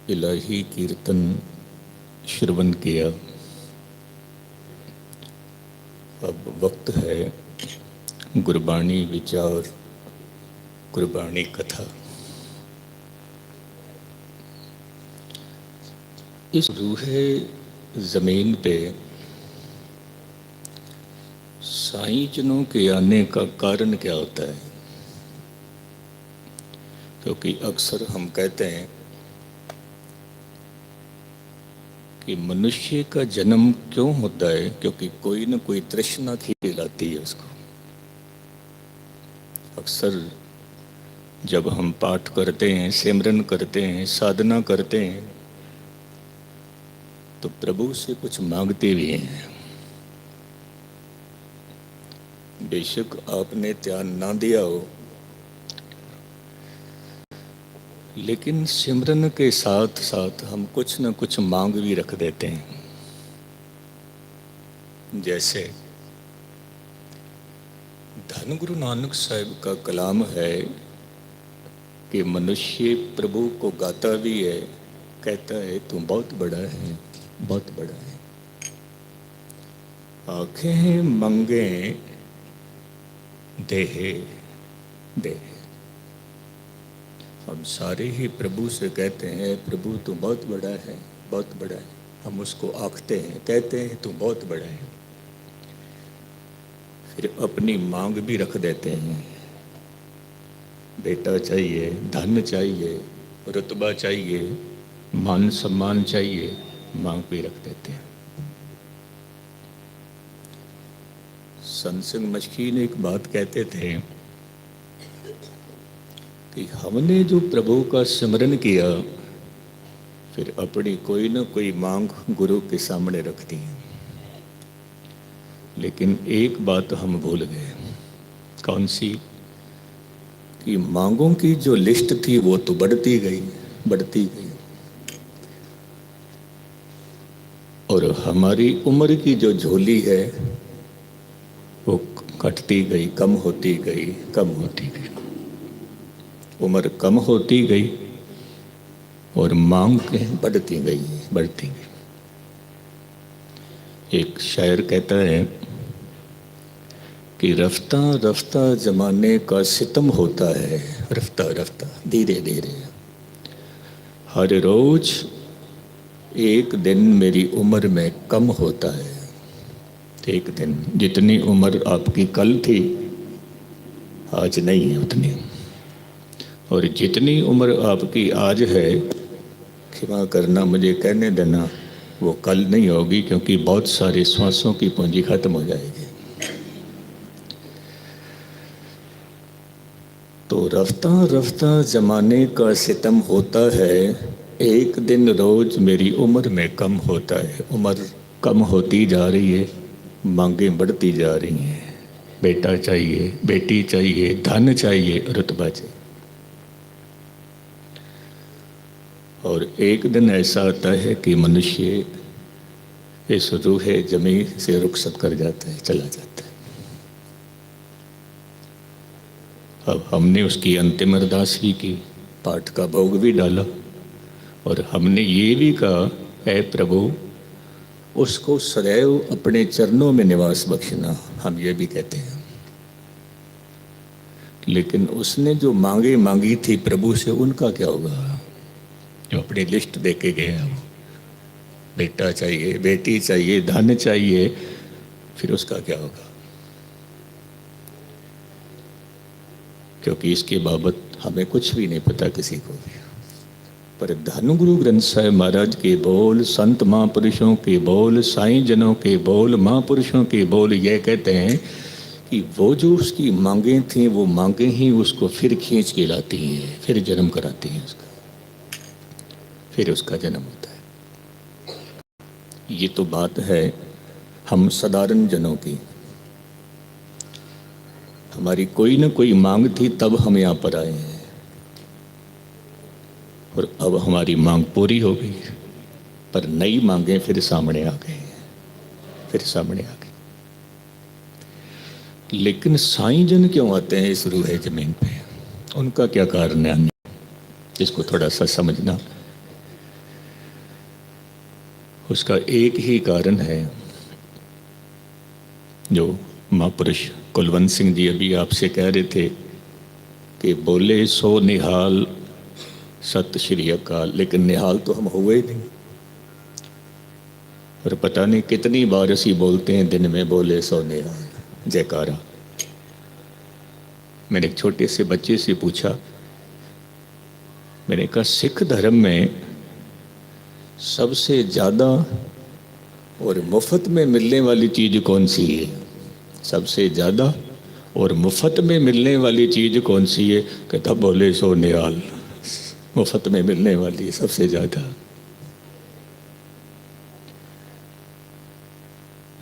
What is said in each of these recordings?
इलाही कीर्तन श्रवण किया। अब वक्त है गुरबाणी विचार, गुरबाणी कथा। इस रूहे ज़मीन पे साईं जनों के आने का कारण क्या होता है? क्योंकि अक्सर हम कहते हैं कि मनुष्य का जन्म क्यों होता है, क्योंकि कोई न कोई तृष्णा खिलाती है उसको। अक्सर जब हम पाठ करते हैं, सिमरन करते हैं, साधना करते हैं, तो प्रभु से कुछ मांगते भी हैं। बेशक आपने ध्यान ना दिया हो, लेकिन सिमरन के साथ साथ हम कुछ न कुछ मांग भी रख देते हैं। जैसे धन गुरु नानक साहब का कलाम है कि मनुष्य प्रभु को गाता भी है, कहता है तू बहुत बड़ा है, बहुत बड़ा है। आंखें मंगे देहे देहे। हम सारे ही प्रभु से कहते हैं प्रभु तू बहुत बड़ा है, बहुत बड़ा है। हम उसको आंखते हैं, कहते हैं तू बहुत बड़ा है, फिर अपनी मांग भी रख देते हैं। बेटा चाहिए, धन चाहिए, रुतबा चाहिए, मान सम्मान चाहिए, मांग भी रख देते हैं। संत सिंह मशकीन एक बात कहते थे कि हमने जो प्रभु का सिमरन किया, फिर अपनी कोई न कोई मांग गुरु के सामने रख दी, लेकिन एक बात हम भूल गए। कौन सी? कि मांगों की जो लिस्ट थी वो तो बढ़ती गई, बढ़ती गई, और हमारी उम्र की जो झोली है वो कटती गई, कम होती गई, कम होती गई। उम्र कम होती गई और मांग बढ़ती गई, बढ़ती गई। एक शायर कहता है कि रफ्ता रफ्ता जमाने का सितम होता है, रफ्ता रफ्ता धीरे धीरे। हर रोज एक दिन मेरी उम्र में कम होता है। एक दिन, जितनी उम्र आपकी कल थी आज नहीं है उतनी, और जितनी उम्र आपकी आज है, क्षमा करना मुझे कहने देना, वो कल नहीं होगी, क्योंकि बहुत सारे श्वासों की पूंजी खत्म हो जाएगी। तो रफ्ता रफ्ता जमाने का सितम होता है, एक दिन रोज मेरी उम्र में कम होता है। उम्र कम होती जा रही है, मांगें बढ़ती जा रही हैं। बेटा चाहिए, बेटी चाहिए, धन चाहिए, रुतबा चाहिए। और एक दिन ऐसा आता है कि मनुष्य इस रूहे जमी से रुखसत कर जाता है, चला जाता है। अब हमने उसकी अंतिम अरदास भी की, पाठ का भोग भी डाला, और हमने ये भी कहा ऐ प्रभु उसको सदैव अपने चरणों में निवास बख्शना, हम ये भी कहते हैं। लेकिन उसने जो मांगे मांगी थी प्रभु से, उनका क्या होगा? जो अपनी लिस्ट दे के गया, वो बेटा चाहिए, बेटी चाहिए, धन चाहिए, फिर उसका क्या होगा? क्योंकि इसके बाबत हमें कुछ भी नहीं पता, किसी को भी। पर धन गुरु ग्रंथ साहिब महाराज के बोल, संत महापुरुषों के बोल, साईं जनों के बोल, महापुरुषों के बोल ये कहते हैं कि वो जो उसकी मांगें थी, वो मांगें ही उसको फिर खींच के लाती हैं, फिर जन्म कराती हैं उसका, फिर उसका जन्म होता है। ये तो बात है हम साधारण जनों की। हमारी कोई न कोई मांग थी, तब हम यहाँ पर आए हैं, और अब हमारी मांग पूरी हो गई, पर नई मांगें फिर सामने आ गई, फिर सामने आ गई। लेकिन साईं जन क्यों आते हैं इस रूहे जमीन पे? उनका क्या कारण है, इसको थोड़ा सा समझना। उसका एक ही कारण है, जो महापुरुष कुलवंत सिंह जी अभी आपसे कह रहे थे कि बोले सो निहाल सत श्री अकाल, लेकिन निहाल तो हम हुए ही नहीं। और पता नहीं कितनी बार असी बोलते हैं दिन में बोले सो निहाल, जयकारा। मैंने एक छोटे से बच्चे से पूछा, मैंने कहा सिख धर्म में सबसे ज़्यादा और मुफ्त में मिलने वाली चीज़ कौन सी है? सबसे ज़्यादा और मुफ्त में मिलने वाली चीज़ कौन सी है? कहता बोले सो निहाल, मुफ्त में मिलने वाली है सबसे ज़्यादा।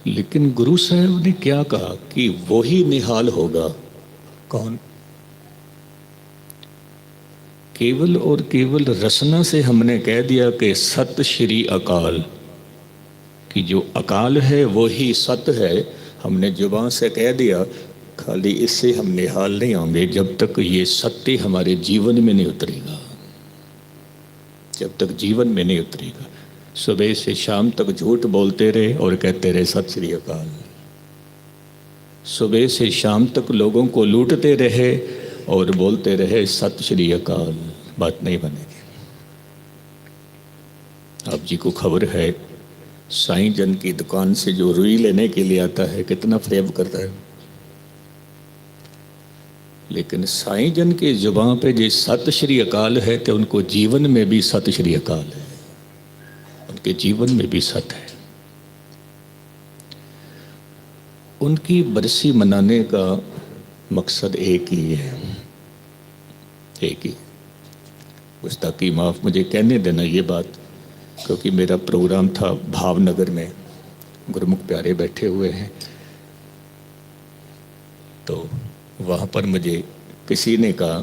लेकिन गुरु साहब ने क्या कहा कि वही निहाल होगा। कौन? केवल और केवल रसना से हमने कह दिया कि सत श्री अकाल, कि जो अकाल है वो ही सत है। हमने जुबान से कह दिया, खाली इससे हम निहाल नहीं होंगे जब तक ये सत्य हमारे जीवन में नहीं उतरेगा। जब तक जीवन में नहीं उतरेगा, सुबह से शाम तक झूठ बोलते रहे और कहते रहे सत श्री अकाल, सुबह से शाम तक लोगों को लूटते रहे और बोलते रहे सत श्री अकाल, बात नहीं बनेगी। आप जी को खबर है, साईं जन की दुकान से जो रुई लेने के लिए आता है कितना फ्रेब करता है, लेकिन साईं जन के जुबान पे जो सत श्री अकाल है तो उनको जीवन में भी सत श्री अकाल है, उनके जीवन में भी सत है। उनकी बरसी मनाने का मकसद एक ही है, एक ही। गुस्ताखी माफ़ मुझे कहने देना ये बात, क्योंकि मेरा प्रोग्राम था भावनगर में, गुरुमुख प्यारे बैठे हुए हैं, तो वहाँ पर मुझे किसी ने कहा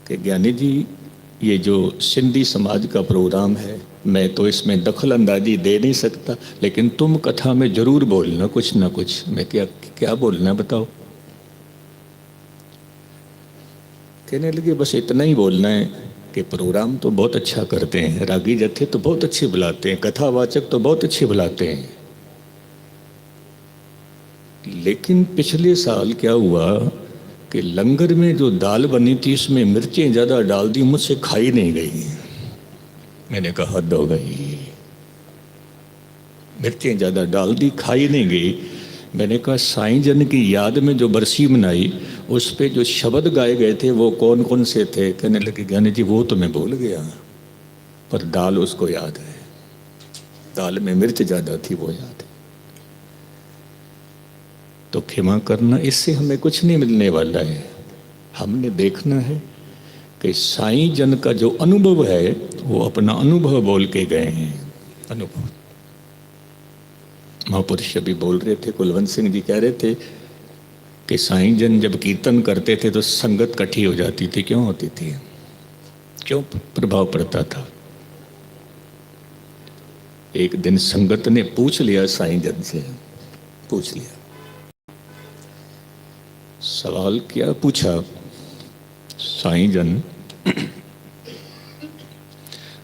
कि ज्ञानी जी ये जो सिंधी समाज का प्रोग्राम है, मैं तो इसमें दखल अंदाजी दे नहीं सकता, लेकिन तुम कथा में ज़रूर बोलना कुछ ना कुछ। मैं क्या बोलना बताओ? कहने लगे बस इतना ही बोलना है कि प्रोग्राम तो बहुत अच्छा करते हैं, रागी जत्थे तो बहुत अच्छे बुलाते हैं, कथावाचक तो बहुत अच्छे बुलाते हैं, लेकिन पिछले साल क्या हुआ कि लंगर में जो दाल बनी थी उसमें मिर्चें ज़्यादा डाल दी, मुझसे खाई नहीं गई। मैंने कहा हद हो गई, मिर्चें ज़्यादा डाल दी, खाई नहीं गई। मैंने कहा साईं जन की याद में जो बरसी मनाई उस पे जो शब्द गाए गए थे वो कौन कौन से थे? कहने लगे ज्ञानी जी वो तो मैं भूल गया, पर दाल उसको याद है, दाल में मिर्च ज़्यादा थी वो याद है। तो क्षमा करना, इससे हमें कुछ नहीं मिलने वाला है। हमने देखना है कि साईं जन का जो अनुभव है वो अपना अनुभव बोल के गए हैं, अनुभव। महापुरुष अभी बोल रहे थे, कुलवंत सिंह जी कह रहे थे कि साईं जन जब कीर्तन करते थे तो संगत इकट्ठी हो जाती थी। क्यों होती थी? क्यों प्रभाव पड़ता था? एक दिन संगत ने पूछ लिया साईं जन से, पूछ लिया, सवाल क्या पूछा? साईं जन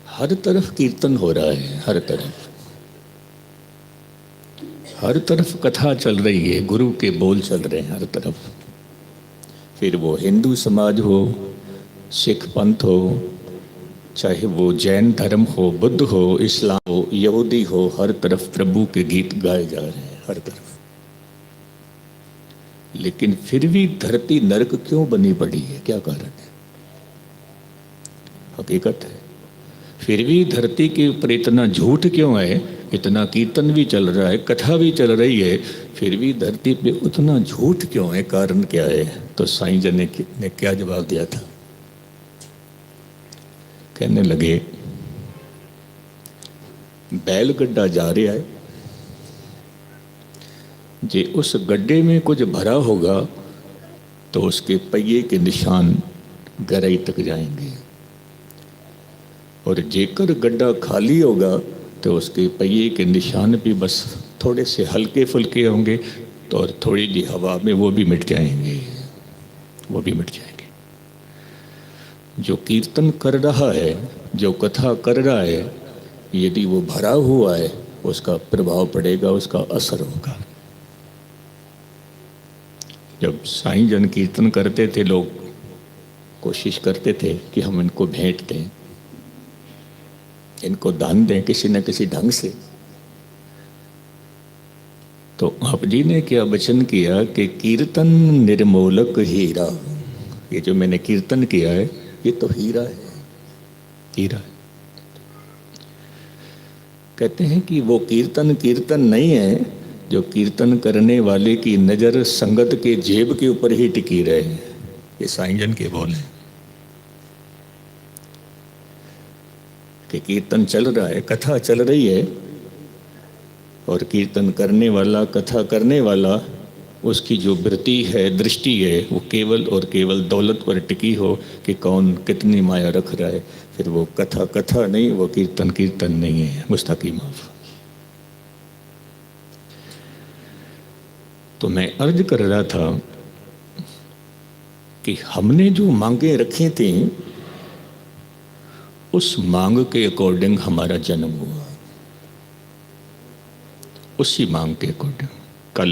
हर तरफ कीर्तन हो रहा है, हर तरफ कथा चल रही है, गुरु के बोल चल रहे हैं हर तरफ। फिर वो हिंदू समाज हो, सिख पंथ हो, चाहे वो जैन धर्म हो, बुद्ध हो, इस्लाम हो, यहूदी हो, हर तरफ प्रभु के गीत गाए जा रहे हैं, हर तरफ। लेकिन फिर भी धरती नरक क्यों बनी पड़ी है? क्या कारण है? हकीकत है, फिर भी धरती के ऊपर इतना झूठ क्यों है? इतना कीर्तन भी चल रहा है, कथा भी चल रही है, फिर भी धरती पे उतना झूठ क्यों है? कारण क्या है? तो साईं जन ने क्या जवाब दिया था? कहने लगे बैलगड्ढा जा रहा है, जे उस गड्ढे में कुछ भरा होगा तो उसके पहिए के निशान गहराई तक जाएंगे, और जेकर गड्ढा खाली होगा तो उसके पहिए के निशान भी बस थोड़े से हल्के फुल्के होंगे, तो और थोड़ी सी हवा में वो भी मिट जाएंगे, वो भी मिट जाएंगे। जो कीर्तन कर रहा है, जो कथा कर रहा है, यदि वो भरा हुआ है उसका प्रभाव पड़ेगा, उसका असर होगा। जब साईं जन कीर्तन करते थे, लोग कोशिश करते थे कि हम इनको भेंट दें, इनको दान दें किसी न किसी ढंग से। तो आप जी ने क्या वचन किया कि कीर्तन निर्मोलक हीरा। ये जो मैंने कीर्तन किया है ये तो हीरा है, हीरा है। कहते हैं कि वो कीर्तन कीर्तन नहीं है जो कीर्तन करने वाले की नज़र संगत के जेब के ऊपर ही टिकी रहे। ये साईं जन के बोल हैं कि कीर्तन चल रहा है, कथा चल रही है, और कीर्तन करने वाला, कथा करने वाला, उसकी जो वृत्ति है, दृष्टि है, वो केवल और केवल दौलत पर टिकी हो कि कौन कितनी माया रख रहा है। फिर वो कथा कथा नहीं, वो कीर्तन कीर्तन नहीं है। मुस्ताकी माफ। तो मैं अर्ज कर रहा था कि हमने जो मांगे रखी थी उस मांग के अकॉर्डिंग हमारा जन्म हुआ, उसी मांग के अकॉर्डिंग। कल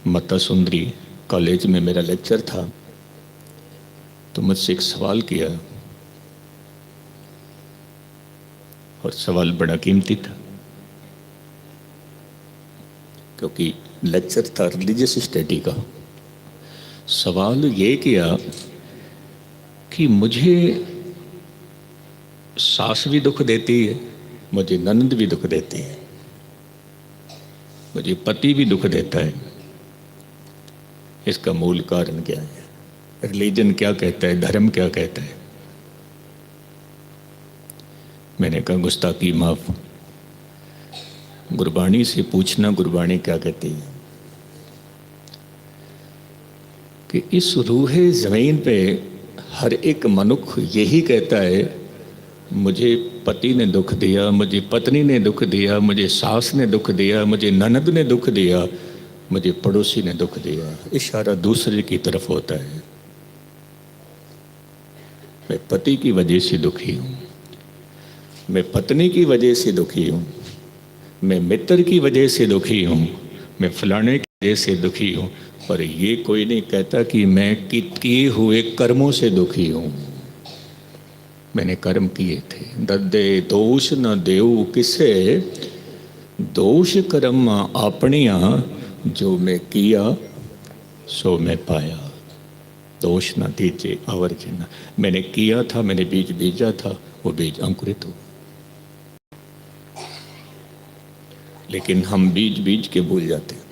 माता सुंदरी कॉलेज में मेरा लेक्चर था, तो मुझसे एक सवाल किया, और सवाल बड़ा कीमती था क्योंकि लेक्चर था रिलीजियस स्टडी का। सवाल ये किया कि मुझे सास भी दुख देती है, मुझे ननद भी दुख देती है, मुझे पति भी दुख देता है, इसका मूल कारण क्या है? रिलीजन क्या कहता है, धर्म क्या कहता है? मैंने कहा गुस्ताखी माफ, गुरबाणी से पूछना गुरबाणी क्या कहती है कि इस रूहे ज़मीन पे हर एक मनुष्य यही कहता है, मुझे पति ने दुख दिया, मुझे पत्नी ने दुख दिया, मुझे सास ने दुख दिया, मुझे ननद ने दुख दिया, मुझे पड़ोसी ने दुख दिया। इशारा दूसरे की तरफ होता है। मैं पति की वजह से दुखी हूँ, मैं पत्नी की वजह से दुखी हूँ, मैं मित्र की वजह से दुखी हूँ, मैं फलाने की वजह से दुखी हूँ, पर ये कोई नहीं कहता कि मैं किए हुए कर्मों से दुखी हूँ। मैंने कर्म किए थे। ददे दोष न देऊ किसे, दोष कर्म अपनिया, जो मैं किया सो मैं पाया। दोष न दीजिए आवर्जना। मैंने किया था, मैंने बीज बीजा था, वो बीज अंकुरित हो। लेकिन हम बीज बीज के भूल जाते हैं।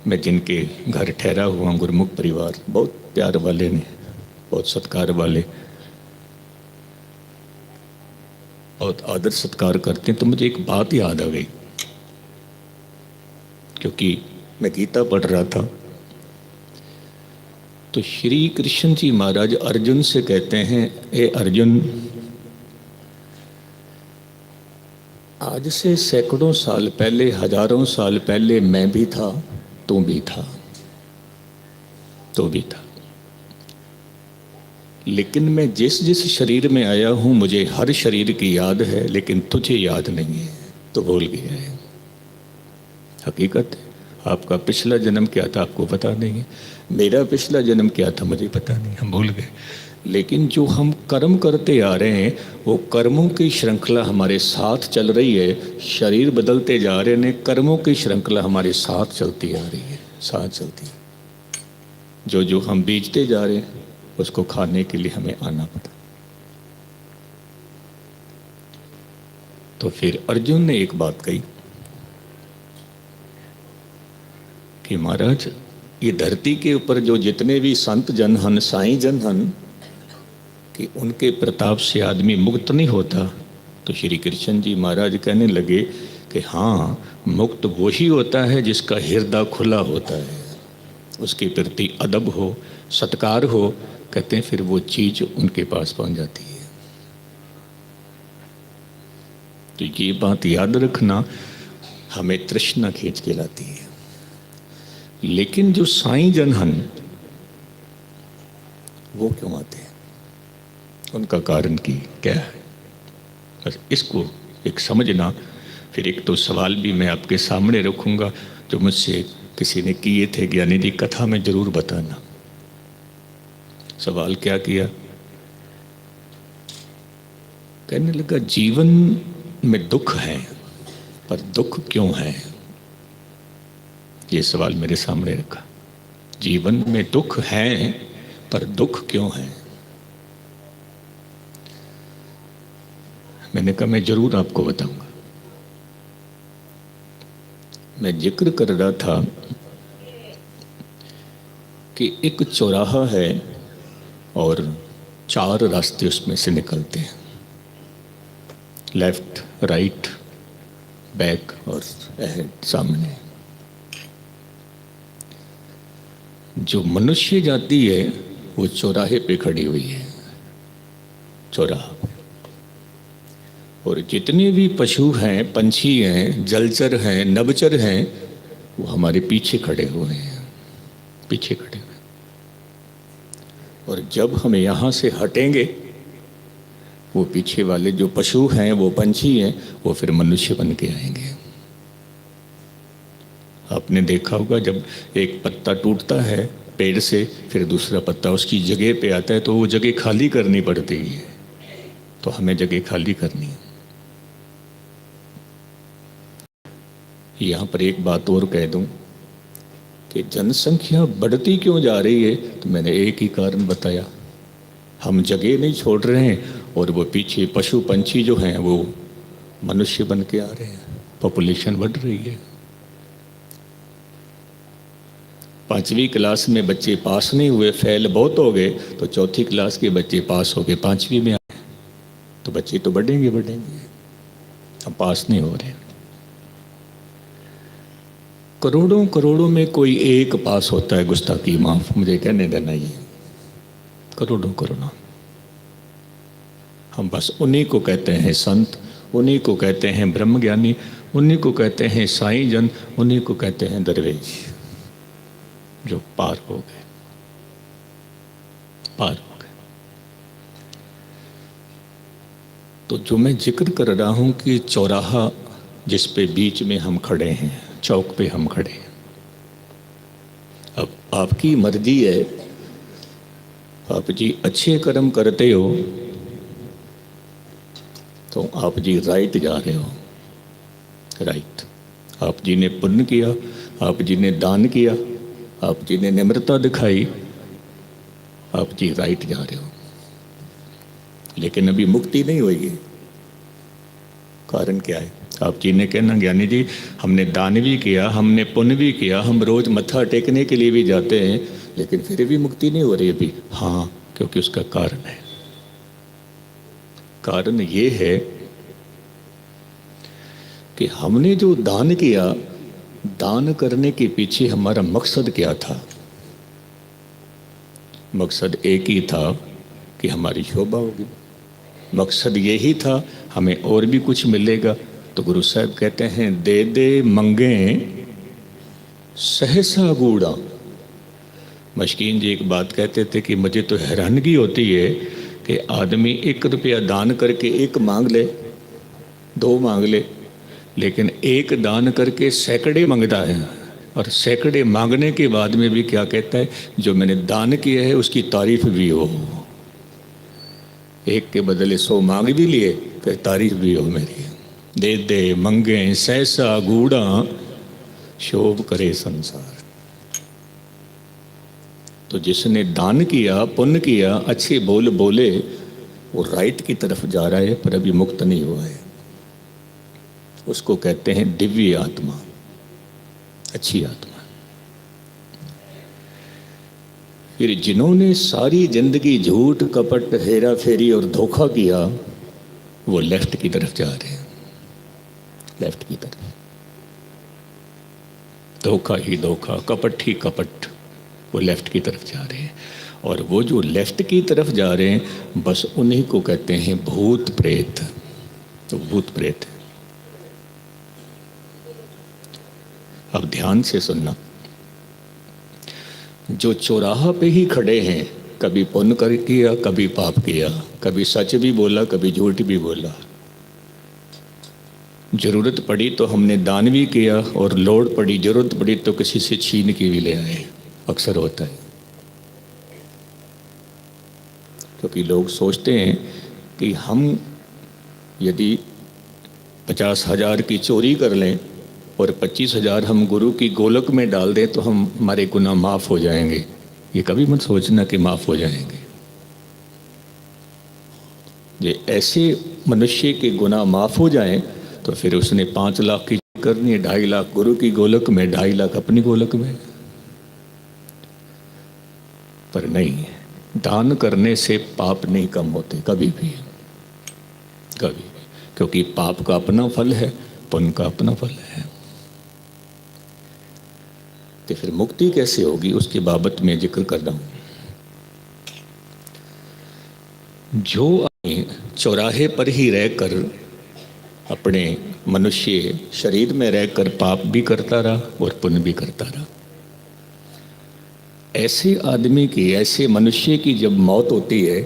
मैं जिनके घर ठहरा हुआ गुरमुख परिवार, बहुत प्यार वाले ने, बहुत सत्कार वाले, बहुत आदर सत्कार करते हैं। तो मुझे एक बात याद आ गई, क्योंकि मैं गीता पढ़ रहा था, तो श्री कृष्ण जी महाराज अर्जुन से कहते हैं, ए अर्जुन, आज से सैकड़ों साल पहले, हजारों साल पहले मैं भी था, तू भी था, तो भी था, लेकिन मैं जिस जिस शरीर में आया हूं मुझे हर शरीर की याद है, लेकिन तुझे याद नहीं है, तो भूल गया है। हकीकत है। आपका पिछला जन्म क्या था आपको पता नहीं है, मेरा पिछला जन्म क्या था मुझे पता नहीं, हम भूल गए। लेकिन जो हम कर्म करते आ रहे हैं वो कर्मों की श्रृंखला हमारे साथ चल रही है। शरीर बदलते जा रहे हैं, कर्मों की श्रृंखला हमारे साथ चलती आ रही है, साथ चलती है। जो जो हम बीजते जा रहे हैं उसको खाने के लिए हमें आना पड़ा। तो फिर अर्जुन ने एक बात कही कि महाराज, ये धरती के ऊपर जो जितने भी संत जन हन, साईं जन हन, कि उनके प्रताप से आदमी मुक्त नहीं होता। तो श्री कृष्ण जी महाराज कहने लगे कि हाँ, मुक्त वो ही होता है जिसका हृदय खुला होता है, उसके प्रति अदब हो, सत्कार हो। कहते हैं फिर वो चीज उनके पास पहुंच जाती है। तो ये बात याद रखना, हमें तृष्णा खींच के लाती है। लेकिन जो साईं जन हन वो क्यों आते हैं? उनका कारण की क्या है, बस इसको एक समझना। फिर एक तो सवाल भी मैं आपके सामने रखूंगा जो मुझसे किसी ने किए थे, ज्ञानी जी कथा में जरूर बताना। सवाल क्या किया, कहने लगा जीवन में दुख है पर दुख क्यों है, ये सवाल मेरे सामने रखा। जीवन में दुख है पर दुख क्यों है। मैंने कहा मैं जरूर आपको बताऊंगा। मैं जिक्र कर रहा था कि एक चौराहा है और 4 रास्ते उसमें से निकलते हैं, लेफ्ट, राइट, बैक और अहेड, सामने। जो मनुष्य जाति है वो चौराहे पे खड़ी हुई है, चौराहा। और जितने भी पशु हैं, पंछी हैं, जलचर हैं, नभचर हैं, वो हमारे पीछे खड़े हुए हैं, पीछे खड़े हुए। और जब हम यहाँ से हटेंगे, वो पीछे वाले जो पशु हैं, वो पंछी हैं, वो फिर मनुष्य बन के आएंगे। आपने देखा होगा जब एक पत्ता टूटता है पेड़ से, फिर दूसरा पत्ता उसकी जगह पे आता है, तो वो जगह खाली करनी पड़ती है। तो हमें जगह खाली करनी है। यहाँ पर एक बात और कह दूं कि जनसंख्या बढ़ती क्यों जा रही है, तो मैंने एक ही कारण बताया, हम जगह नहीं छोड़ रहे हैं और वो पीछे पशु पंछी जो हैं वो मनुष्य बन के आ रहे हैं, पॉपुलेशन बढ़ रही है। 5वीं क्लास में बच्चे पास नहीं हुए, फेल बहुत हो गए, तो 4थी क्लास के बच्चे पास हो गए, 5वीं में आए, तो बच्चे तो बढ़ेंगे बढ़ेंगे, हम पास नहीं हो रहे। करोड़ों करोड़ों में कोई एक पास होता है, गुस्ताखी माफ मुझे कहने देना, ये करोड़ों करोड़ों। हम बस उन्हीं को कहते हैं संत, उन्हीं को कहते हैं ब्रह्मज्ञानी, उन्हीं को कहते हैं साईं जन, उन्हीं को कहते हैं दरवेश, जो पार हो गए, पार हो गए। तो जो मैं जिक्र कर रहा हूं कि चौराहा जिस पे बीच में हम खड़े हैं, चौक पे हम खड़े हैं, अब आपकी मर्जी है, आप जी अच्छे कर्म करते हो तो आप जी राइट जा रहे हो, राइट। आप जी ने पुण्य किया, आप जी ने दान किया, आप जी ने निम्रता दिखाई, आप जी राइट जा रहे हो। लेकिन अभी मुक्ति नहीं हुई है। कारण क्या है? आप जी ने कहना ज्ञानी जी हमने दान भी किया, हमने पुण्य भी किया, हम रोज मत्था टेकने के लिए भी जाते हैं, लेकिन फिर भी मुक्ति नहीं हो रही अभी। हाँ, क्योंकि उसका कारण है। कारण ये है कि हमने जो दान किया, दान करने के पीछे हमारा मकसद क्या था? मकसद एक ही था कि हमारी शोभा होगी, मकसद यही था हमें और भी कुछ मिलेगा। तो गुरु साहब कहते हैं दे दे मंगे सहसा गूढ़ा। मशकीन जी एक बात कहते थे कि मुझे तो हैरानगी होती है कि आदमी 1 रुपया दान करके 1 मांग ले, 2 मांग ले, लेकिन 1 दान करके सैकड़े मांगता है। और सैकड़े मांगने के बाद में भी क्या कहता है, जो मैंने दान किया है उसकी तारीफ भी हो। 1 के बदले 100 मांग भी लिए, फिर तारीफ भी हो मेरी। दे दे मंगे सहसा गूढ़ा, शोभ करे संसार। तो जिसने दान किया, पुण्य किया, अच्छे बोल बोले, वो राइट की तरफ जा रहा है, पर अभी मुक्त नहीं हुआ है। उसको कहते हैं दिव्य आत्मा, अच्छी आत्मा। फिर जिन्होंने सारी जिंदगी झूठ, कपट, हेरा फेरी और धोखा किया, वो लेफ्ट की तरफ जा रहे हैं, लेफ्ट की तरफ। धोखा ही धोखा, कपट ही कपट, वो लेफ्ट की तरफ जा रहे हैं। और वो जो लेफ्ट की तरफ जा रहे हैं, बस उन्हीं को कहते हैं भूत प्रेत। तो भूत प्रेत। अब ध्यान से सुनना, जो चौराहा पे ही खड़े हैं कभी पुण्य कर किया, कभी पाप किया, कभी सच भी बोला, कभी झूठ भी बोला। जरूरत पड़ी तो हमने दान भी किया, और लोड़ पड़ी, जरूरत पड़ी तो किसी से छीन के भी ले आए। अक्सर होता है, क्योंकि लोग सोचते हैं कि हम यदि 50,000 की चोरी कर लें और 25,000 हम गुरु की गोलक में डाल दें तो हम हमारे गुनाह माफ़ हो जाएंगे। ये कभी मत सोचना कि माफ़ हो जाएंगे। ये ऐसे मनुष्य के गुनाह माफ़ हो जाएं तो फिर उसने 5 लाख की करनी है, 2.5 लाख गुरु की गोलक में, 2.5 लाख अपनी गोलक में। पर नहीं, दान करने से पाप नहीं कम होते कभी भी, कभी भी, क्योंकि पाप का अपना फल है, पुण्य का अपना फल है। तो फिर मुक्ति कैसे होगी उसकी बाबत में जिक्र कर रहा हूं। जो चौराहे पर ही रहकर अपने मनुष्य शरीर में रहकर पाप भी करता रहा और पुण्य भी करता रहा, ऐसे आदमी की, ऐसे मनुष्य की जब मौत होती है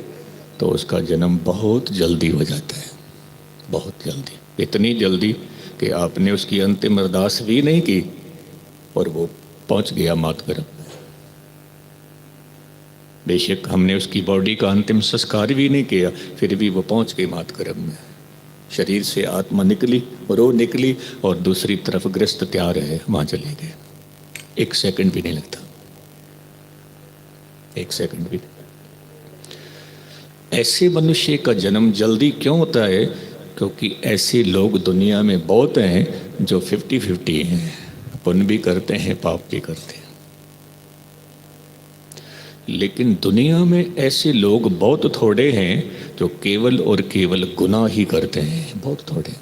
तो उसका जन्म बहुत जल्दी हो जाता है, बहुत जल्दी, इतनी जल्दी कि आपने उसकी अंतिम अरदास भी नहीं की और वो पहुंच गया मात गर्भ में। बेशक हमने उसकी बॉडी का अंतिम संस्कार भी नहीं किया, फिर भी वो पहुंच गई मात गर्भ में। शरीर से आत्मा निकली, रूह निकली और दूसरी तरफ ग्रस्त तैयार है, वहां चले गए। 1 सेकंड भी नहीं लगता, 1 सेकंड भी। ऐसे मनुष्य का जन्म जल्दी क्यों होता है? क्योंकि ऐसे लोग दुनिया में बहुत हैं जो 50-50 हैं, पुण्य भी करते हैं, पाप भी करते हैं। लेकिन दुनिया में ऐसे लोग बहुत थोड़े हैं जो केवल और केवल गुनाह ही करते हैं, बहुत थोड़े।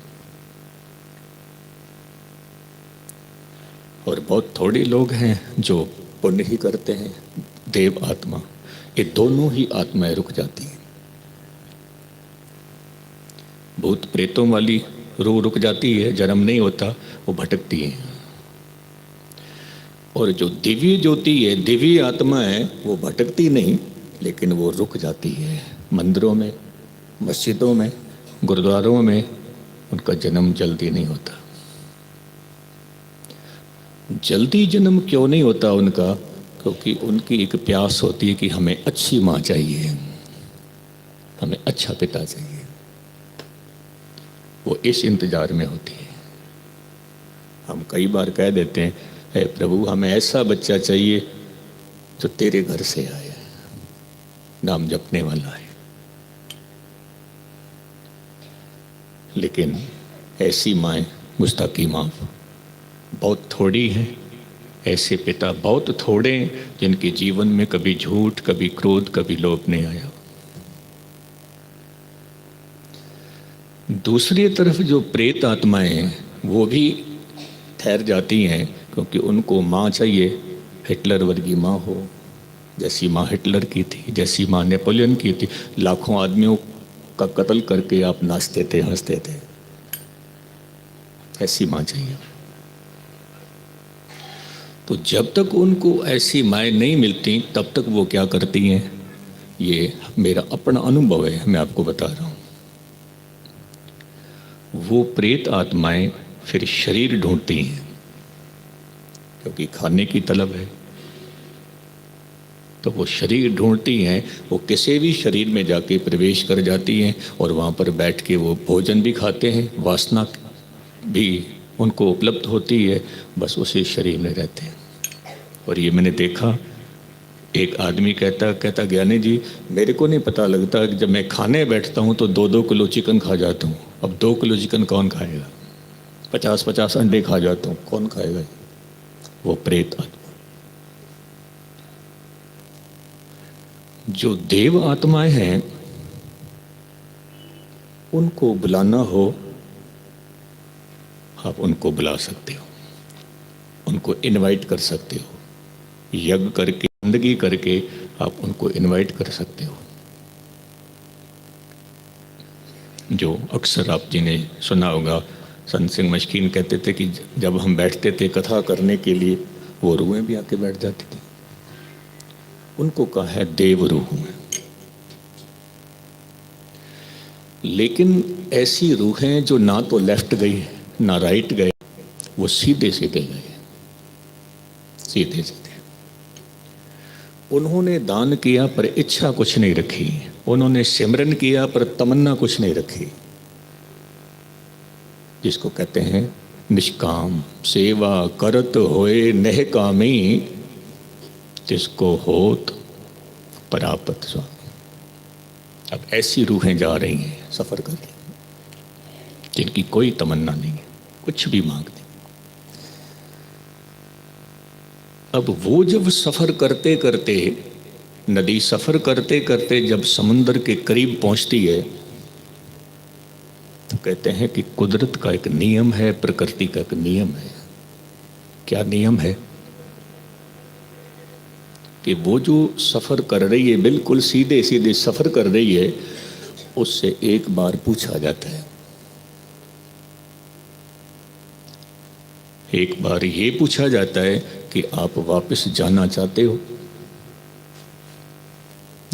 और बहुत थोड़े लोग हैं जो पुण्य ही करते हैं, देव आत्मा। ये दोनों ही आत्माएं रुक जाती हैं। भूत प्रेतों वाली रूह रुक जाती है, जन्म नहीं होता, वो भटकती है। और जो दिव्य ज्योति है, दिव्य आत्मा है, वो भटकती नहीं, लेकिन वो रुक जाती है। मंदिरों में, मस्जिदों में, गुरुद्वारों में उनका जन्म जल्दी नहीं होता। जल्दी जन्म क्यों नहीं होता उनका? क्योंकि उनकी एक प्यास होती है कि हमें अच्छी माँ चाहिए, हमें अच्छा पिता चाहिए। वो इस इंतजार में होती है। हम कई बार कह देते हैं, हे प्रभु हमें ऐसा बच्चा चाहिए जो तेरे घर से आए, नाम जपने वाला है। लेकिन ऐसी माएँ, मुस्तकी माँ बहुत थोड़ी हैं, ऐसे पिता बहुत थोड़े हैं जिनके जीवन में कभी झूठ, कभी क्रोध, कभी लोभ नहीं आया। दूसरी तरफ जो प्रेत आत्माएं हैं वो भी ठहर जाती हैं, क्योंकि उनको माँ चाहिए, हिटलर वर्गी माँ हो, जैसी माँ हिटलर की थी, जैसी माँ नेपोलियन की थी। लाखों आदमियों का कत्ल करके आप नाचते थे, हंसते थे, ऐसी माँ चाहिए। तो जब तक उनको ऐसी माएँ नहीं मिलती तब तक वो क्या करती हैं, ये मेरा अपना अनुभव है, मैं आपको बता रहा हूँ। वो प्रेत आत्माएं फिर शरीर ढूंढती हैं, क्योंकि खाने की तलब है, तो वो शरीर ढूंढती हैं। वो किसी भी शरीर में जाके प्रवेश कर जाती हैं और वहाँ पर बैठ के वो भोजन भी खाते हैं, वासना भी उनको उपलब्ध होती है, बस उसी शरीर में रहते हैं। और ये मैंने देखा, एक आदमी कहता ज्ञानी जी मेरे को नहीं पता लगता कि जब मैं खाने बैठता हूँ तो 2-2 किलो चिकन खा जाता हूँ। अब 2 किलो चिकन कौन खाएगा? 50-50 अंडे खा जाता हूँ, कौन खाएगा? वो प्रेत आत्मा। जो देव आत्माएं हैं उनको बुलाना हो, आप उनको बुला सकते हो, उनको इनवाइट कर सकते हो, यज्ञ करके, बंदगी करके आप उनको इनवाइट कर सकते हो। जो अक्सर आप जी ने सुना होगा, संत सिंह मशकीन कहते थे कि जब हम बैठते थे कथा करने के लिए, वो रूहें भी आके बैठ जाती थी। उनको कहा है देव रूह में। लेकिन ऐसी रूहें जो ना तो लेफ्ट गई ना राइट गए, वो सीधे सीधे गए, सीधे सीधे। उन्होंने दान किया पर इच्छा कुछ नहीं रखी, उन्होंने सिमरन किया पर तमन्ना कुछ नहीं रखी, जिसको कहते हैं निष्काम सेवा करत होए नह कामी, जिसको होत परापत स्वामी। अब ऐसी रूहें जा रही हैं सफर करके, जिनकी कोई तमन्ना नहीं है, कुछ भी मांगते। अब वो जब सफर करते करते, नदी सफर करते करते जब समुद्र के करीब पहुंचती है, तो कहते हैं कि कुदरत का एक नियम है, प्रकृति का एक नियम है। क्या नियम है? कि वो जो सफर कर रही है, बिल्कुल सीधे सीधे सफर कर रही है, उससे एक बार पूछा जाता है, एक बार ये पूछा जाता है कि आप वापस जाना चाहते हो?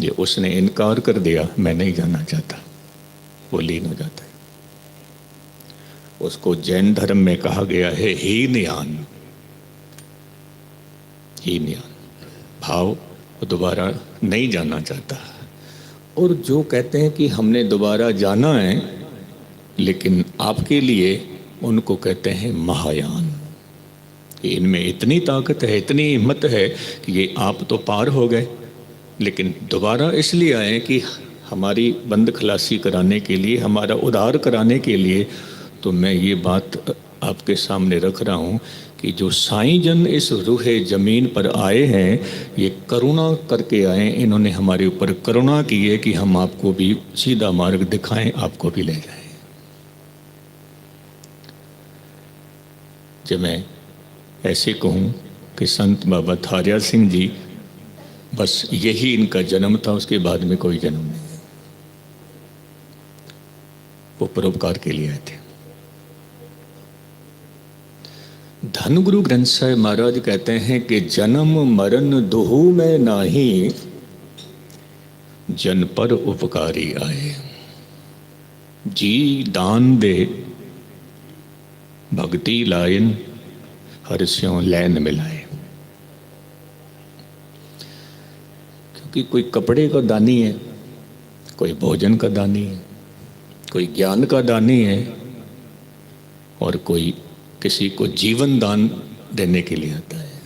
ये उसने इनकार कर दिया, मैं नहीं जाना चाहता, वो लीन हो जाता है। उसको जैन धर्म में कहा गया है हीनयान, हीनयान भाव, दोबारा नहीं जाना चाहता। और जो कहते हैं कि हमने दोबारा जाना है लेकिन आपके लिए, उनको कहते हैं महायान। इनमें इतनी ताकत है, इतनी हिम्मत है कि ये आप तो पार हो गए, लेकिन दोबारा इसलिए आए कि हमारी बंद खलासी कराने के लिए, हमारा उद्धार कराने के लिए। तो मैं ये बात आपके सामने रख रहा हूँ कि जो साईं जन इस रूहे ज़मीन पर आए हैं, ये करुणा करके आए। इन्होंने हमारे ऊपर करुणा की है कि हम आपको भी सीधा मार्ग दिखाएं, आपको भी ले जाएं। जब मैं ऐसे कहूँ कि संत बाबा थारिया सिंह जी, बस यही इनका जन्म था, उसके बाद में कोई जन्म नहीं है। वो परोपकार के लिए आए थे। धन गुरु ग्रंथ साहिब महाराज कहते हैं कि जन्म मरण दुहु में नाही, जन पर उपकारी आए। जी दान दे भक्ति लायन, हर्ष्यों लैन मिलाए। क्योंकि कोई कपड़े का दानी है, कोई भोजन का दानी है, कोई ज्ञान का दानी है, और कोई किसी को जीवन दान देने के लिए आता है।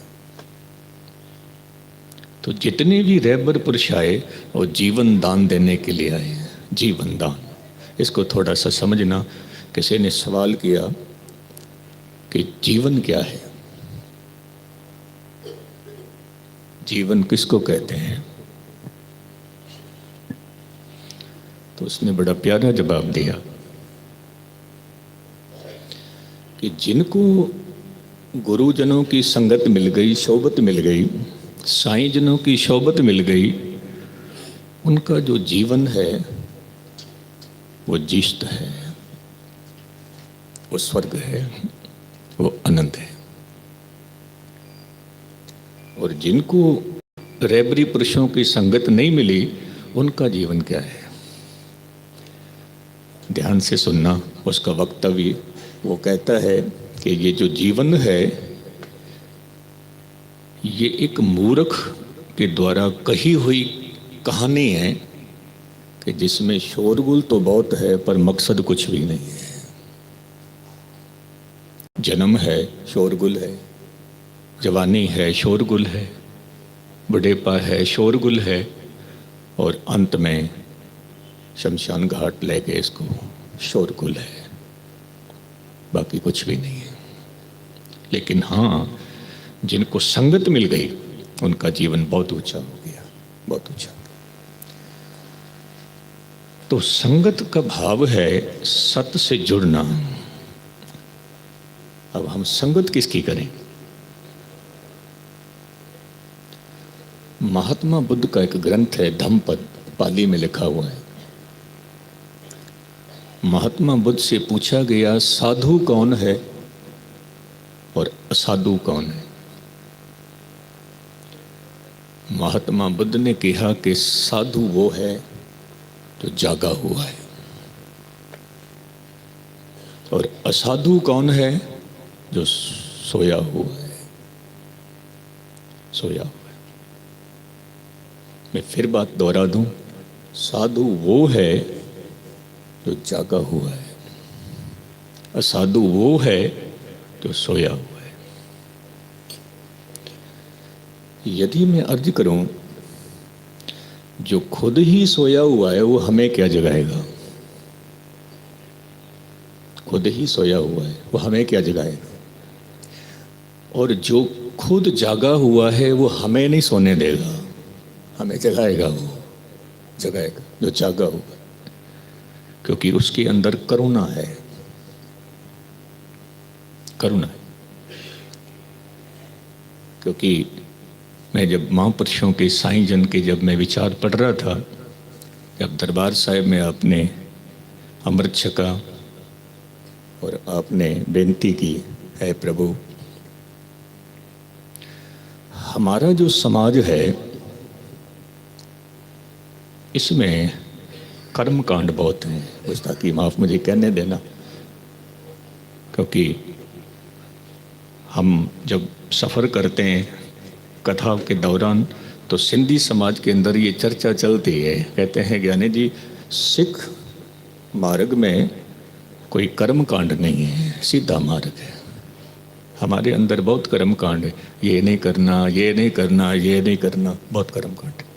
तो जितने भी रहबर पुरुष आए वो जीवन दान देने के लिए आए हैं। जीवन दान, इसको थोड़ा सा समझना। किसी ने सवाल किया कि जीवन क्या है, जीवन किसको कहते हैं? तो उसने बड़ा प्यारा जवाब दिया कि जिनको गुरुजनों की संगत मिल गई, सोबत मिल गई, साईं जनों की सोबत मिल गई, उनका जो जीवन है वो जिष्ट है, वो स्वर्ग है, वो अनंत है। और जिनको रहबरी पुरुषों की संगत नहीं मिली, उनका जीवन क्या है? ध्यान से सुनना उसका वक्तव्य। वो कहता है कि ये जो जीवन है, ये एक मूर्ख के द्वारा कही हुई कहानी है कि जिसमें शोरगुल तो बहुत है पर मकसद कुछ भी नहीं है। जन्म है, शोरगुल है, जवानी है, शोरगुल है, बुढ़ेपा है, शोरगुल है, और अंत में शमशान घाट ले गए इसको, शोरगुल है, बाकी कुछ भी नहीं है। लेकिन हाँ, जिनको संगत मिल गई उनका जीवन बहुत ऊंचा हो गया, बहुत ऊंचा। तो संगत का भाव है सत से जुड़ना। अब हम संगत किसकी करें? महात्मा बुद्ध का एक ग्रंथ है धम्मपद, पाली में लिखा हुआ है। महात्मा बुद्ध से पूछा गया साधु कौन है और असाधु कौन है? महात्मा बुद्ध ने कहा कि साधु वो है जो जागा हुआ है, और असाधु कौन है? जो सोया हुआ है, सोया हुआ है। मैं फिर बात दोहरा दूं, साधु वो है जो जागा हुआ है, असाधु वो है जो सोया हुआ है। यदि मैं अर्ज करूं, जो खुद ही सोया हुआ है वो हमें क्या जगाएगा? खुद ही सोया हुआ है वो हमें क्या जगाएगा? और जो खुद जागा हुआ है वो हमें नहीं सोने देगा, हमें जगाएगा, वो जगाएगा जो जागा हुआ, क्योंकि उसके अंदर करुणा है, करुणा है। क्योंकि मैं जब महापुरुषों के, साईं जन के जब मैं विचार पढ़ रहा था, जब दरबार साहिब में आपने अमृत छका और आपने बेनती की, है प्रभु हमारा जो समाज है इसमें कर्म कांड बहुत हैं, उसका कि माफ़ मुझे कहने देना, क्योंकि हम जब सफ़र करते हैं कथा के दौरान तो सिंधी समाज के अंदर ये चर्चा चलती है, कहते हैं ज्ञानी जी सिख मार्ग में कोई कर्म कांड नहीं है, सीधा मार्ग है। हमारे अंदर बहुत कर्म कांड है, ये नहीं करना, ये नहीं करना, ये नहीं करना, बहुत कर्म कांड है।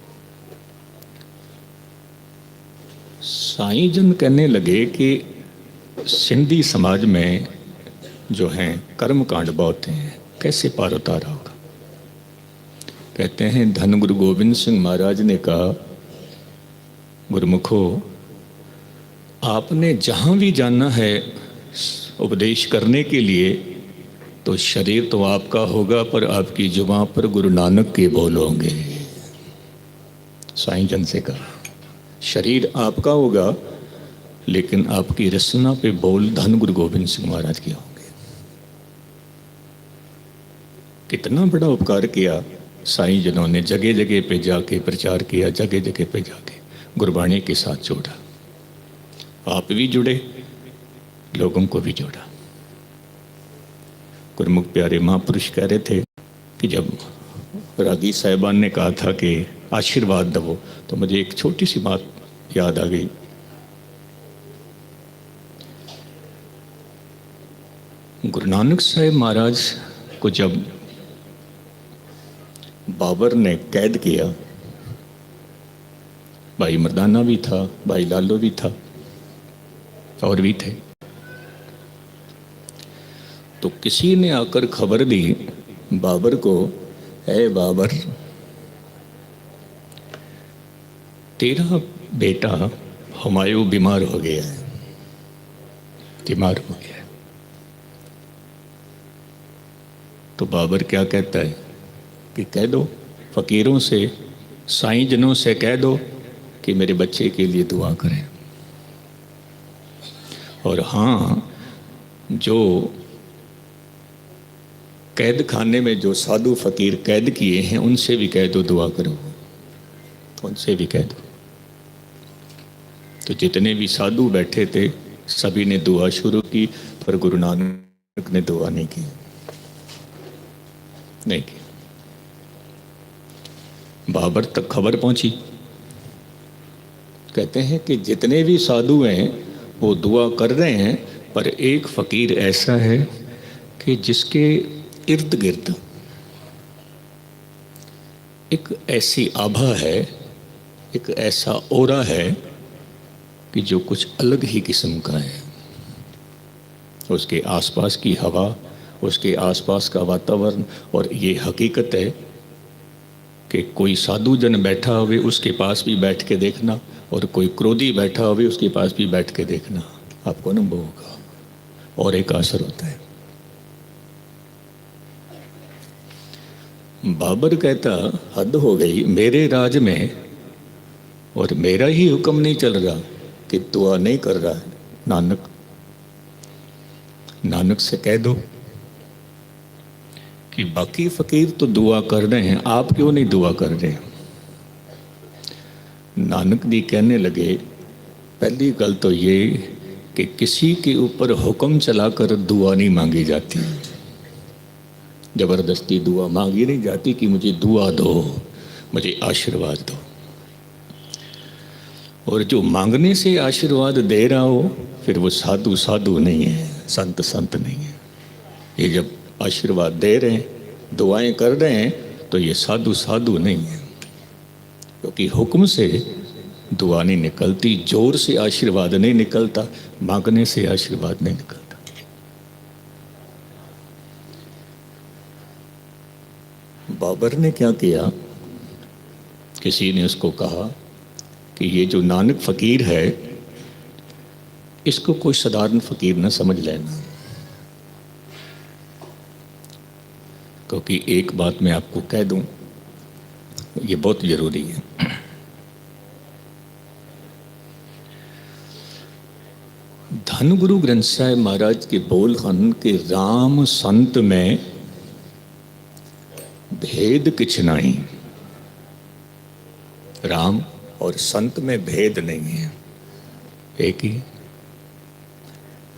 साईं जन कहने लगे कि सिंधी समाज में जो हैं कर्म कांड बहुत हैं, कैसे पार उतारा होगा? कहते हैं धन गुरु गोविंद सिंह महाराज ने कहा, गुरुमुखो आपने जहाँ भी जाना है उपदेश करने के लिए तो शरीर तो आपका होगा पर आपकी जुबान पर गुरु नानक के बोल होंगे। साईं जन से कहा शरीर आपका होगा लेकिन आपकी रसना पे बोल धन गुरु गोविंद सिंह महाराज के होंगे। कितना बड़ा उपकार किया साईं जनों ने, जगह जगह पे जाके प्रचार किया, जगह जगह पे जाके गुरबाणी के साथ जोड़ा, आप भी जुड़े, लोगों को भी जोड़ा। गुरमुख प्यारे महापुरुष कह रहे थे कि जब रागी साहिबान ने कहा था कि आशीर्वाद दो, तो मुझे एक छोटी सी बात याद आ गई। गुरु नानक साहिब महाराज को जब बाबर ने कैद किया, भाई मर्दाना भी था, भाई लालो भी था और भी थे, तो किसी ने आकर खबर दी बाबर को, ऐ बाबर तेरा बेटा हुमायूं बीमार हो गया है, बीमार हो गया है। तो बाबर क्या कहता है कि कह दो फकीरों से, साईं जनों से कह दो कि मेरे बच्चे के लिए दुआ करें। और हाँ, जो कैद खाने में जो साधु फकीर कैद किए हैं उनसे भी कह दो दुआ करो, उनसे भी कह दो। तो जितने भी साधु बैठे थे सभी ने दुआ शुरू की, पर गुरु नानक ने दुआ नहीं की, नहीं की। बाबर तक खबर पहुंची, कहते हैं कि जितने भी साधु हैं वो दुआ कर रहे हैं, पर एक फकीर ऐसा है कि जिसके इर्द गिर्द एक ऐसी आभा है, एक ऐसा ओरा है कि जो कुछ अलग ही किस्म का है। उसके आसपास की हवा, उसके आसपास का वातावरण, और ये हकीकत है कि कोई साधु जन बैठा हुए उसके पास भी बैठ के देखना, और कोई क्रोधी बैठा हुए उसके पास भी बैठ के देखना, आपको अनुभव होगा, और एक असर होता है। बाबर कहता हद हो गई मेरे राज में, और मेरा ही हुक्म नहीं चल रहा कि दुआ नहीं कर रहा है। नानक से कह दो कि बाकी फकीर तो दुआ कर रहे हैं, आप क्यों नहीं दुआ कर रहे हैं? नानक जी कहने लगे, पहली गल तो ये कि किसी के ऊपर हुक्म चलाकर दुआ नहीं मांगी जाती, ज़बरदस्ती दुआ मांगी नहीं जाती कि मुझे दुआ दो, मुझे आशीर्वाद दो। और जो मांगने से आशीर्वाद दे रहा हो फिर वो साधु साधु नहीं है, संत संत नहीं है। ये जब आशीर्वाद दे रहे हैं, दुआएं कर रहे हैं, तो ये साधु साधु नहीं है, क्योंकि हुक्म से दुआ नहीं निकलती, जोर से आशीर्वाद नहीं निकलता, मांगने से आशीर्वाद नहीं निकलता। बाबर ने क्या किया, किसी ने उसको कहा कि ये जो नानक फ़कीर है इसको कोई साधारण फ़कीर न समझ लेना, क्योंकि एक बात मैं आपको कह दूं, ये बहुत ज़रूरी है। धन गुरु ग्रंथ साहिब महाराज के बोल हन कि राम संत में भेद किछ नहीं। राम और संत में भेद नहीं है, एक ही।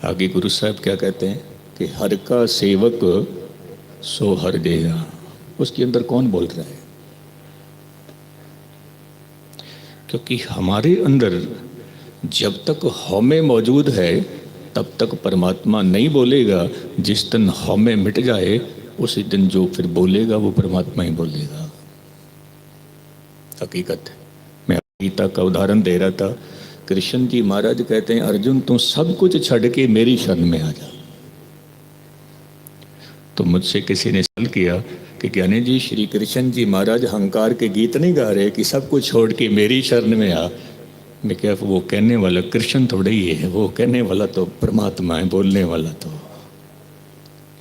आगे गुरु साहब क्या कहते हैं कि हर का सेवक सो हर देगा। उसके अंदर कौन बोल रहा है? क्योंकि हमारे अंदर जब तक हमें मौजूद है तब तक परमात्मा नहीं बोलेगा। जिस दिन हमें मिट जाए उसी दिन जो फिर बोलेगा वो परमात्मा ही बोलेगा। हकीकत है। मैं गीता का उदाहरण दे रहा था। कृष्ण जी महाराज कहते हैं, अर्जुन तू सब कुछ छड़ के मेरी शरण में आ जा। तो मुझसे किसी ने सवाल किया कि ज्ञानी जी श्री कृष्ण जी महाराज अहंकार के गीत नहीं गा रहे कि सब कुछ छोड़ के मेरी शरण में आ। मैं क्या, वो कहने वाला कृष्ण थोड़ा ही है, वो कहने वाला तो परमात्मा है, बोलने वाला तो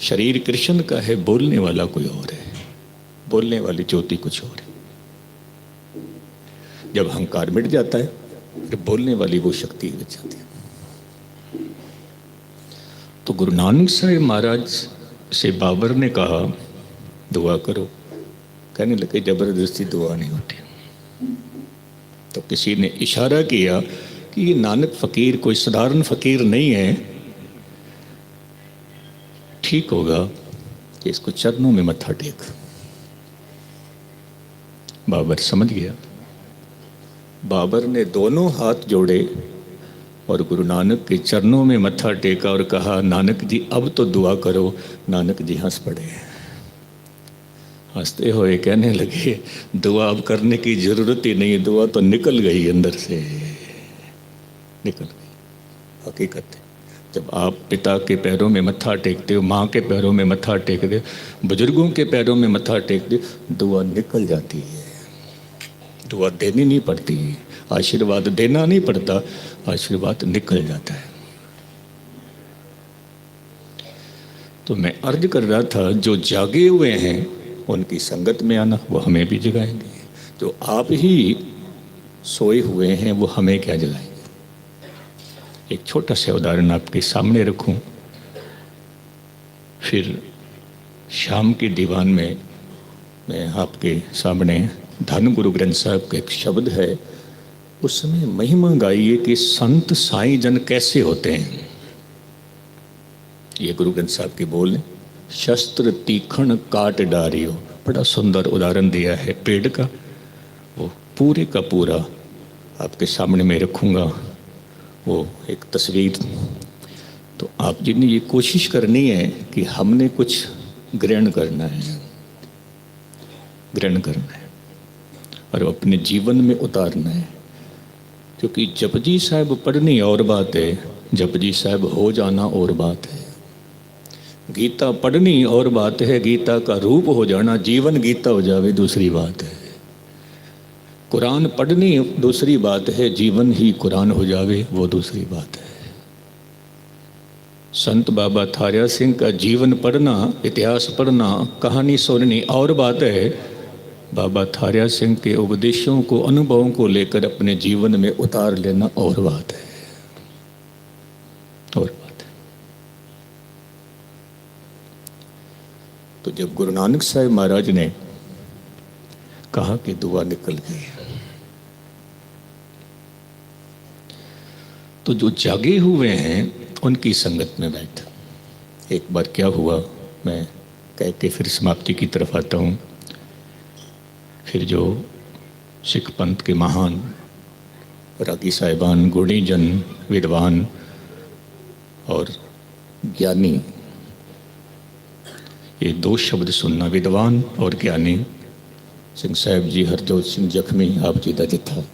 शरीर कृष्ण का है, बोलने वाला कोई और है, बोलने वाली ज्योति कुछ और है। जब अहंकार मिट जाता है फिर बोलने वाली वो शक्ति बच जाती है। तो गुरु नानक साहिब महाराज से बाबर ने कहा दुआ करो, कहने लगे जबरदस्ती दुआ नहीं होती। तो किसी ने इशारा किया कि ये नानक फ़कीर कोई साधारण फ़कीर नहीं है, ठीक होगा कि इसको चरणों में मत्था टेक। बाबर समझ गया। बाबर ने दोनों हाथ जोड़े और गुरु नानक के चरणों में मत्था टेका और कहा, नानक जी अब तो दुआ करो। नानक जी हंस पड़े। हंसते हुए कहने लगे, दुआ अब करने की ज़रूरत ही नहीं, दुआ तो निकल गई अंदर से, निकल गई। हकीकत है। जब आप पिता के पैरों में मत्था टेकते हो, माँ के पैरों में मत्था टेकते हो, बुजुर्गों के पैरों में मत्था टेकते हो, दुआ निकल जाती है। दुआ देनी नहीं पड़ती, आशीर्वाद देना नहीं पड़ता, आशीर्वाद निकल जाता है। तो मैं अर्ज कर रहा था, जो जागे हुए हैं उनकी संगत में आना, वो हमें भी जगाएंगे। जो आप ही सोए हुए हैं वो हमें क्या जगाएंगे। एक छोटा सा उदाहरण आपके सामने रखूं, फिर शाम के दीवान में मैं आपके सामने धन गुरु ग्रंथ साहब का एक शब्द है, उसमें महिमा गाइए कि संत साईं जन कैसे होते हैं। ये गुरु ग्रंथ साहब के बोल, शस्त्र तीखण काट डारियो, बड़ा सुंदर उदाहरण दिया है पेड़ का। वो पूरे का पूरा आपके सामने मैं रखूँगा, वो एक तस्वीर। तो आप जी ने ये कोशिश करनी है कि हमने कुछ ग्रहण करना है, ग्रहण करना है और अपने जीवन में उतारना है। क्योंकि जपजी साहब पढ़नी और बात है, जपजी साहब हो जाना और बात है। गीता पढ़नी और बात है, गीता का रूप हो जाना, जीवन गीता हो जावे दूसरी बात है। कुरान पढ़नी दूसरी बात है, जीवन ही कुरान हो जावे वो दूसरी बात है। संत बाबा थारिया सिंह का जीवन पढ़ना, इतिहास पढ़ना, कहानी सुननी और बात है। बाबा थारिया सिंह के उपदेशों को, अनुभवों को लेकर अपने जीवन में उतार लेना और बात है, और बात है। तो जब गुरु नानक साहिब महाराज ने कहा कि दुआ निकल गई, तो जो जागे हुए हैं उनकी संगत में बैठ। एक बार क्या हुआ, मैं कह के फिर समाप्ति की तरफ आता हूँ। फिर जो सिख पंथ के महान रागी साहिबान, गुणीजन, विद्वान और ज्ञानी, ये दो शब्द सुनना, विद्वान और ज्ञानी। सिंह साहिब जी, हरजोत सिंह जख्मी, आप जी का जत्था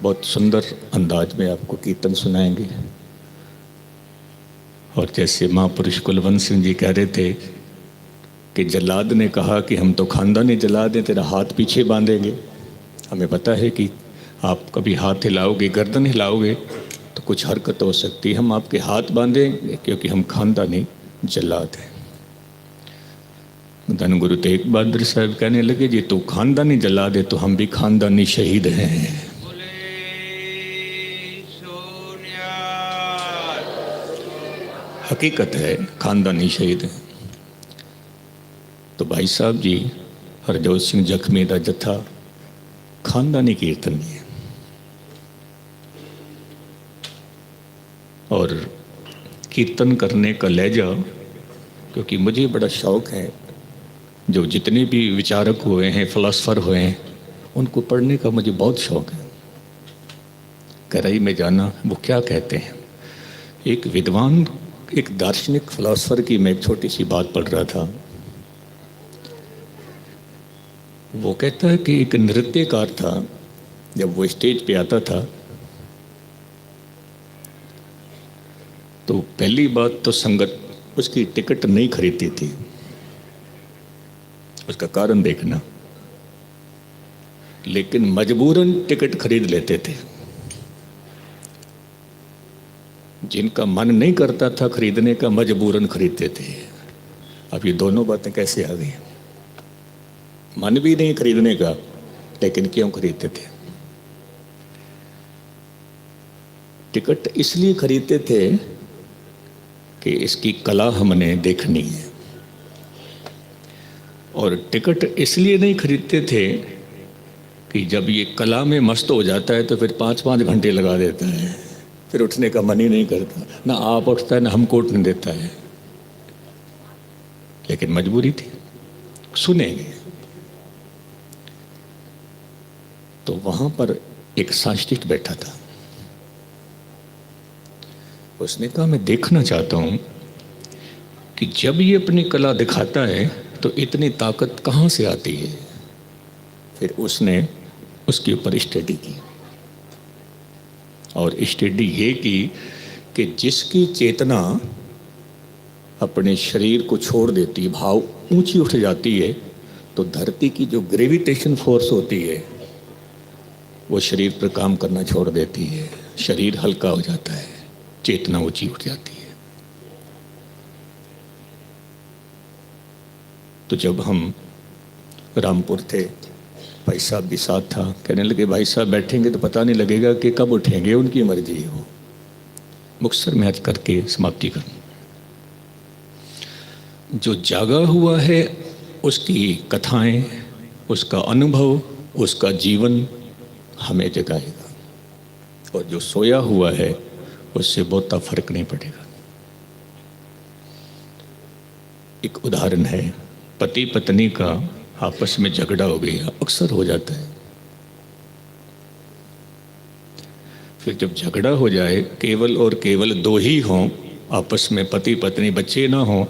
बहुत सुंदर अंदाज में आपको कीर्तन सुनाएंगे। और जैसे महापुरुष कुलवंत सिंह जी कह रहे थे कि जल्लाद ने कहा कि हम तो खानदानी जल्लाद हैं, तेरा हाथ पीछे बांधेंगे। हमें पता है कि आप कभी हाथ हिलाओगे, गर्दन हिलाओगे तो कुछ हरकत हो सकती है, हम आपके हाथ बांधेंगे क्योंकि हम खानदानी जल्लाद हैं। धन गुरु तेग बहादुर साहब कहने लगे, जी तू खानदानी जल्लाद है तो हम भी खानदानी शहीद हैं। हकीकत है, खानदानी शहीद हैं। तो भाई साहब जी हरजोत सिंह जख्मी का जत्था खानदानी कीर्तन है। और कीर्तन करने का लहजा, क्योंकि मुझे बड़ा शौक़ है, जो जितने भी विचारक हुए हैं, फ़िलासफ़र हुए हैं, उनको पढ़ने का मुझे बहुत शौक़ है। गहराई में जाना वो क्या कहते हैं। एक विद्वान, एक दार्शनिक फ़िलासफ़र की मैं एक छोटी सी बात पढ़ रहा था। वो कहता है कि एक नृत्यकार था, जब वो स्टेज पे आता था तो पहली बात तो संगत उसकी टिकट नहीं खरीदती थी। उसका कारण देखना, लेकिन मजबूरन टिकट खरीद लेते थे। जिनका मन नहीं करता था खरीदने का, मजबूरन खरीदते थे। अब ये दोनों बातें कैसे आ गई? मन भी नहीं खरीदने का, लेकिन क्यों खरीदते थे? टिकट इसलिए खरीदते थे कि इसकी कला हमने देखनी है। और टिकट इसलिए नहीं खरीदते थे कि जब ये कला में मस्त हो जाता है तो फिर 5-5 घंटे लगा देता है, फिर उठने का मन ही नहीं करता, ना आप उठता है ना हमको उठने देता है। लेकिन मजबूरी थी, सुनेंगे। तो वहाँ पर एक सांस्कृतिक बैठा था। उसने कहा, मैं देखना चाहता हूँ कि जब ये अपनी कला दिखाता है तो इतनी ताकत कहाँ से आती है। फिर उसने उसके ऊपर स्टडी की, और स्टडी ये की कि जिसकी चेतना अपने शरीर को छोड़ देती है, भाव ऊंची उठ जाती है, तो धरती की जो ग्रेविटेशन फोर्स होती है वो शरीर पर काम करना छोड़ देती है। शरीर हल्का हो जाता है, चेतना ऊंची उठ जाती है। तो जब हम रामपुर थे, भाई साहब भी साथ था, कहने लगे भाई साहब बैठेंगे तो पता नहीं लगेगा कि कब उठेंगे, उनकी मर्जी है वो। मुक्तसर में आज करके समाप्ति करूं। जो जागा हुआ है उसकी कथाएं, उसका अनुभव, उसका जीवन हमें जगाएगा, और जो सोया हुआ है उससे बहुता फर्क नहीं पड़ेगा। एक उदाहरण है, पति पत्नी का आपस में झगड़ा हो गया, अक्सर हो जाता है। फिर जब झगड़ा हो जाए, केवल और केवल दो ही हों आपस में, पति पत्नी, बच्चे ना हों,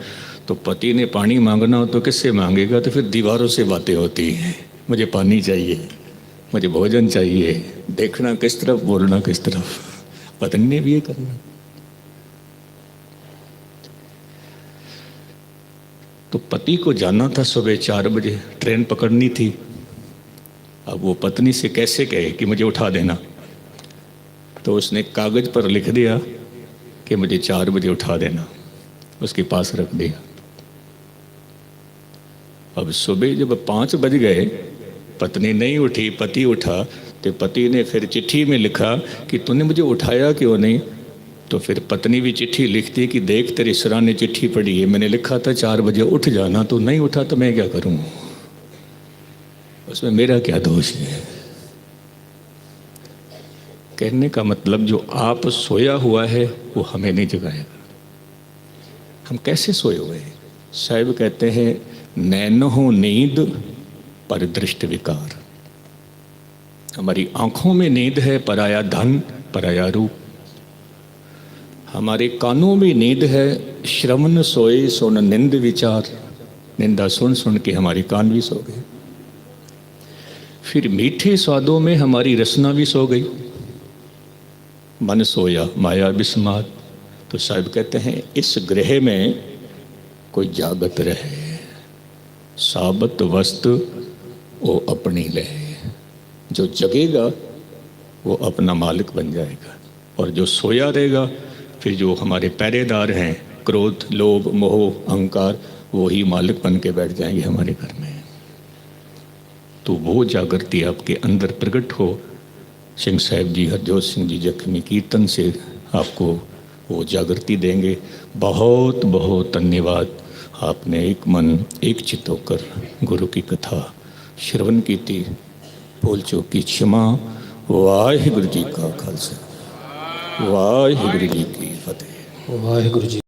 तो पति ने पानी मांगना हो तो किससे मांगेगा? तो फिर दीवारों से बातें होती हैं, मुझे पानी चाहिए, मुझे भोजन चाहिए। देखना किस तरफ, बोलना किस तरफ। पत्नी ने भी ये करना। तो पति को जाना था सुबह 4 बजे, ट्रेन पकड़नी थी। अब वो पत्नी से कैसे कहे कि मुझे उठा देना? तो उसने कागज पर लिख दिया कि मुझे 4 बजे उठा देना, उसके पास रख दिया। अब सुबह जब 5 बज गए, पत्नी नहीं उठी, पति उठा, तो पति ने फिर चिट्ठी में लिखा कि तूने मुझे उठाया क्यों नहीं? तो फिर पत्नी भी चिट्ठी लिखती कि देख तेरी सरा ने चिट्ठी पढ़ी है, मैंने लिखा था 4 बजे उठ जाना, तो नहीं उठा तो मैं क्या करूं? उसमें मेरा क्या दोष है? कहने का मतलब जो आप सोया हुआ है वो हमें नहीं जगाएगा। हम कैसे सोए हुए हैं? साहिब कहते हैं नैनों नींद पर दृष्टि विकार। हमारी आंखों में नींद है, पराया धन पराया रूप। हमारे कानों में नींद है, श्रवण सोए सुन निंद विचार। निंदा सुन सुन के हमारे कान भी सो गए। फिर मीठे स्वादों में हमारी रसना भी सो गई। मन सोया माया बिस्मार। तो साहिब कहते हैं इस गृह में कोई जागत रहे, साबत वस्तु वो अपनी ले। जो जगेगा वो अपना मालिक बन जाएगा, और जो सोया रहेगा फिर जो हमारे पहरेदार हैं क्रोध लोभ मोह अहंकार, वो ही मालिक बन के बैठ जाएंगे हमारे घर में। तो वो जागृति आपके अंदर प्रकट हो। सिंह साहिब जी, हरजोत सिंह जी जख्मी कीर्तन से आपको वो जागृति देंगे। बहुत बहुत धन्यवाद। आपने एक मन एक चित्त होकर गुरु की कथा श्रवण की थी। भूल चूक की क्षमा। वाहिगुरु जी का खालसा, वाहिगुरु जी की फतेह। वाहिगुरु जी।